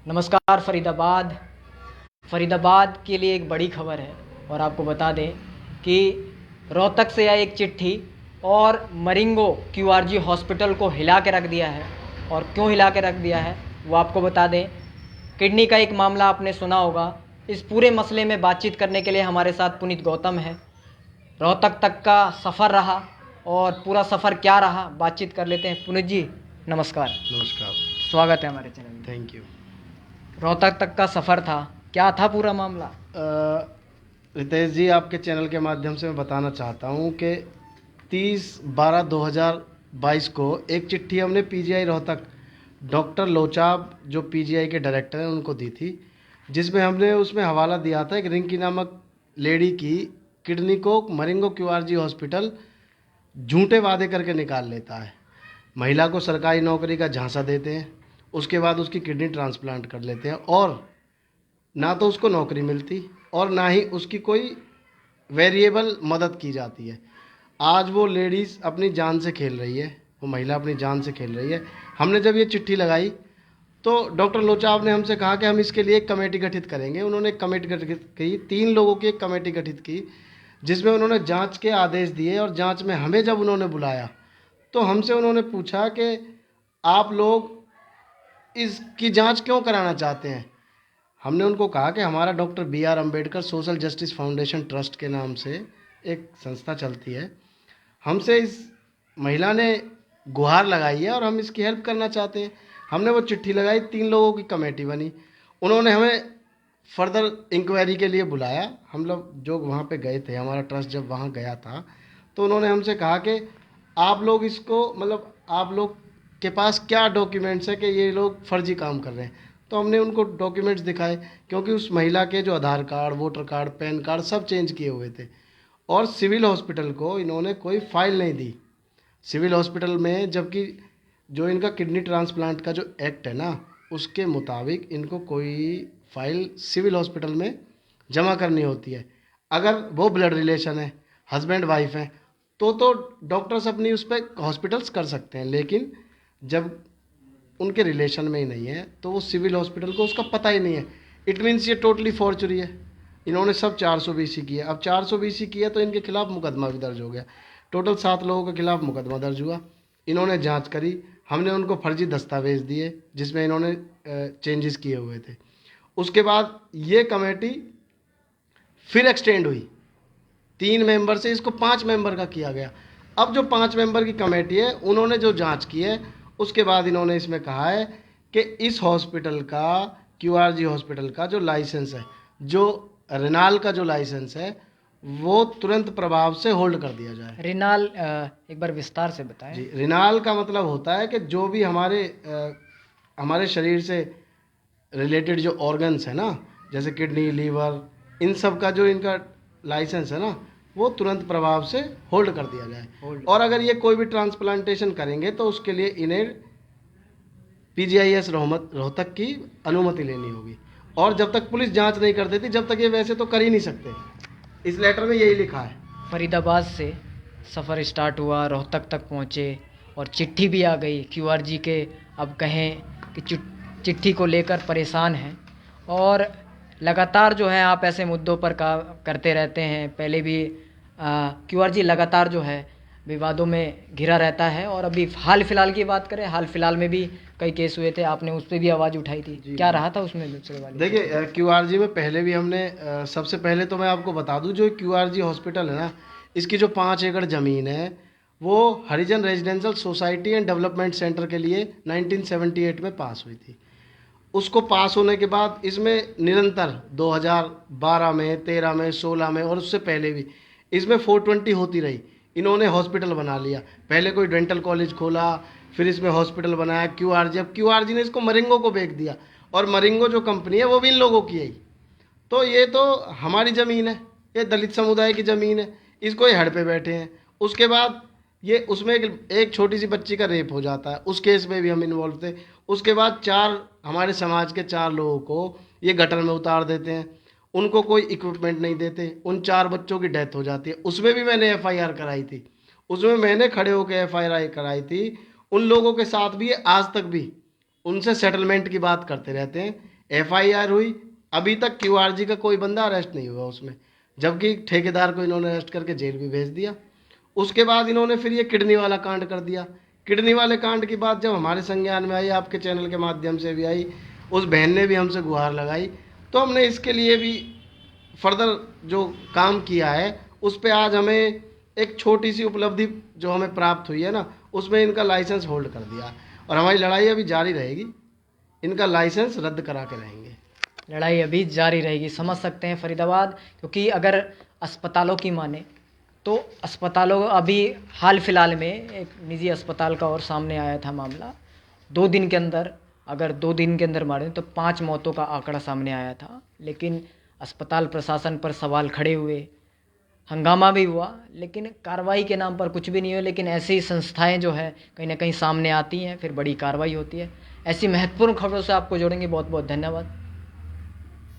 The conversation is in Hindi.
नमस्कार फरीदाबाद। फरीदाबाद के लिए एक बड़ी खबर है और आपको बता दें कि रोहतक से आई एक चिट्ठी और मरिंगो क्यूआरजी हॉस्पिटल को हिला के रख दिया है। और क्यों हिला के रख दिया है वो आपको बता दें। किडनी का एक मामला आपने सुना होगा। इस पूरे मसले में बातचीत करने के लिए हमारे साथ पुनीत गौतम है। रोहतक तक का सफ़र रहा और पूरा सफ़र क्या रहा, बातचीत कर लेते हैं। पुनीत जी नमस्कार। नमस्कार। स्वागत है हमारे चैनल में। Thank you. रोहतक तक का सफ़र था, क्या था पूरा मामला? रितेश जी, आपके चैनल के माध्यम से मैं बताना चाहता हूँ कि 30/12/2022 को एक चिट्ठी हमने पीजीआई रोहतक डॉक्टर लोचाब जो पीजीआई के डायरेक्टर हैं उनको दी थी, जिसमें हमने उसमें हवाला दिया था एक रिंकी नामक लेडी की किडनी को मरिंगो क्यूआरजी हॉस्पिटल झूठे वादे करके निकाल लेता है। महिला को सरकारी नौकरी का झांसा देते हैं, उसके बाद उसकी किडनी ट्रांसप्लांट कर लेते हैं और ना तो उसको नौकरी मिलती और ना ही उसकी कोई वेरिएबल मदद की जाती है। आज वो लेडीज़ अपनी जान से खेल रही है, वो महिला अपनी जान से खेल रही है। हमने जब ये चिट्ठी लगाई तो डॉक्टर लोचाब ने हमसे कहा कि हम इसके लिए एक कमेटी गठित करेंगे। उन्होंने एक कमेटी गठित की, 3 लोगों की एक कमेटी गठित की, जिसमें उन्होंने जांच के आदेश दिए। और जांच में हमें जब उन्होंने बुलाया तो हमसे उन्होंने पूछा कि आप लोग इसकी जांच क्यों कराना चाहते हैं। हमने उनको कहा कि हमारा doctor BR Ambedkar social justice foundation trust के नाम से एक संस्था चलती है। हमसे इस महिला ने गुहार लगाई है और हम इसकी हेल्प करना चाहते हैं। हमने वो चिट्ठी लगाई, 3 लोगों की कमेटी बनी। उन्होंने हमें फर्दर इंक्वायरी के लिए बुलाया। हम लोग जो वहाँ पे गए थे, हमारा ट्रस्ट जब वहाँ गया था तो उन्होंने हमसे कहा कि आप लोग इसको आप लोग के पास क्या डॉक्यूमेंट्स है कि ये लोग फर्जी काम कर रहे हैं। तो हमने उनको डॉक्यूमेंट्स दिखाए, क्योंकि उस महिला के जो Aadhaar card, voter card, PAN card सब चेंज किए हुए थे। और सिविल हॉस्पिटल को इन्होंने कोई फाइल नहीं दी सिविल हॉस्पिटल में, जबकि जो इनका किडनी ट्रांसप्लांट का जो एक्ट है ना, उसके मुताबिक इनको कोई फाइल सिविल हॉस्पिटल में जमा करनी होती है। अगर वो ब्लड रिलेशन है, हस्बैंड वाइफ है, तो डॉक्टर्स अपनी उस पर हॉस्पिटल्स कर सकते हैं। लेकिन जब उनके रिलेशन में ही नहीं है तो वो सिविल हॉस्पिटल को उसका पता ही नहीं है। इट मीन्स ये टोटली फॉर्चरी है। इन्होंने सब 420 किया। अब 420 किया तो इनके खिलाफ मुकदमा भी दर्ज हो गया। टोटल 7 लोगों के खिलाफ मुकदमा दर्ज हुआ। इन्होंने जांच करी, हमने उनको फर्जी दस्तावेज दिए जिसमें इन्होंने चेंजेस किए हुए थे। उसके बाद ये कमेटी फिर एक्सटेंड हुई, 3 मेंबर से इसको 5 मेंबर का किया गया। अब जो 5 मेंबर की कमेटी है, उन्होंने जो जांच की है उसके बाद इन्होंने इसमें कहा है कि इस हॉस्पिटल का, क्यूआरजी हॉस्पिटल का जो लाइसेंस है, जो रेनाल का जो लाइसेंस है, वो तुरंत प्रभाव से होल्ड कर दिया जाए। रेनाल एक बार विस्तार से बताएं। जी, रेनाल का मतलब होता है कि जो भी हमारे शरीर से रिलेटेड जो ऑर्गन्स है ना, जैसे किडनी, लीवर, इन सब का जो इनका लाइसेंस है ना, वो तुरंत प्रभाव से होल्ड कर दिया जाए। और अगर ये कोई भी ट्रांसप्लांटेशन करेंगे तो उसके लिए इन्हें PGIS रोहतक की अनुमति लेनी होगी। और जब तक पुलिस जांच नहीं कर देती, जब तक ये वैसे तो कर ही नहीं सकते। इस लेटर में यही लिखा है। फरीदाबाद से सफ़र स्टार्ट हुआ, रोहतक तक पहुँचे और चिट्ठी भी आ गई क्यूआरजी के। अब कहें कि चिट्ठी को लेकर परेशान हैं और लगातार जो है आप ऐसे मुद्दों पर करते रहते हैं। पहले भी क्यूआरजी लगातार जो है विवादों में घिरा रहता है। और अभी हाल फिलहाल की बात करें, हाल फिलहाल में भी कई केस हुए थे, आपने उस पर भी आवाज़ उठाई थी। क्या रहा था उसमें दूसरे वाले? देखिए, क्यूआरजी में पहले भी हमने सबसे पहले तो मैं आपको बता दूं, जो क्यूआरजी हॉस्पिटल है ना, इसकी जो 5 एकड़ ज़मीन है वो Harijan residential society and development centre के लिए 1978 में पास हुई थी। उसको पास होने के बाद इसमें निरंतर 2012 में, 13 में, 16 में और उससे पहले भी इसमें 420 होती रही। इन्होंने हॉस्पिटल बना लिया, पहले कोई डेंटल कॉलेज खोला, फिर इसमें हॉस्पिटल बनाया क्यूआरजी। अब क्यूआरजी ने इसको मरिंगो को बेच दिया और मरिंगो जो कंपनी है वो भी इन लोगों की है। तो ये तो हमारी ज़मीन है, ये दलित समुदाय की ज़मीन है, इसको ये हड़ पे बैठे हैं। उसके बाद ये उसमें एक छोटी सी बच्ची का रेप हो जाता है, उस केस में भी हम इन्वॉल्व थे। उसके बाद 4 हमारे समाज के 4 लोगों को ये गटर में उतार देते हैं, उनको कोई इक्विपमेंट नहीं देते, उन 4 बच्चों की डेथ हो जाती है। उसमें भी मैंने FIR कराई थी, उसमें मैंने खड़े होकर FIR कराई थी। उन लोगों के साथ भी आज तक भी उनसे सेटलमेंट की बात करते रहते हैं। एफआईआर हुई, अभी तक क्यूआरजी का कोई बंदा अरेस्ट नहीं हुआ उसमें, जबकि ठेकेदार को इन्होंने अरेस्ट करके जेल भी भेज दिया। उसके बाद इन्होंने फिर ये किडनी वाला कांड कर दिया। किडनी वाले कांड की बात जब हमारे संज्ञान में आई, आपके चैनल के माध्यम से भी आई, उस बहन ने भी हमसे गुहार लगाई, तो हमने इसके लिए भी फर्दर जो काम किया है उस पे आज हमें एक छोटी सी उपलब्धि जो हमें प्राप्त हुई है ना, उसमें इनका लाइसेंस होल्ड कर दिया और हमारी लड़ाई अभी जारी रहेगी, इनका लाइसेंस रद्द करा के रहेंगे। लड़ाई अभी जारी रहेगी, समझ सकते हैं फरीदाबाद। क्योंकि अगर अस्पतालों की माने तो अस्पतालों अभी हाल फिलहाल में एक निजी अस्पताल का और सामने आया था मामला, 2 दिन के अंदर, अगर 2 दिन के अंदर मारे तो 5 मौतों का आंकड़ा सामने आया था। लेकिन अस्पताल प्रशासन पर सवाल खड़े हुए, हंगामा भी हुआ, लेकिन कार्रवाई के नाम पर कुछ भी नहीं हुआ। लेकिन ऐसी संस्थाएं जो है कहीं ना कहीं सामने आती हैं, फिर बड़ी कार्रवाई होती है। ऐसी महत्वपूर्ण खबरों से आपको जोड़ेंगे। बहुत बहुत धन्यवाद।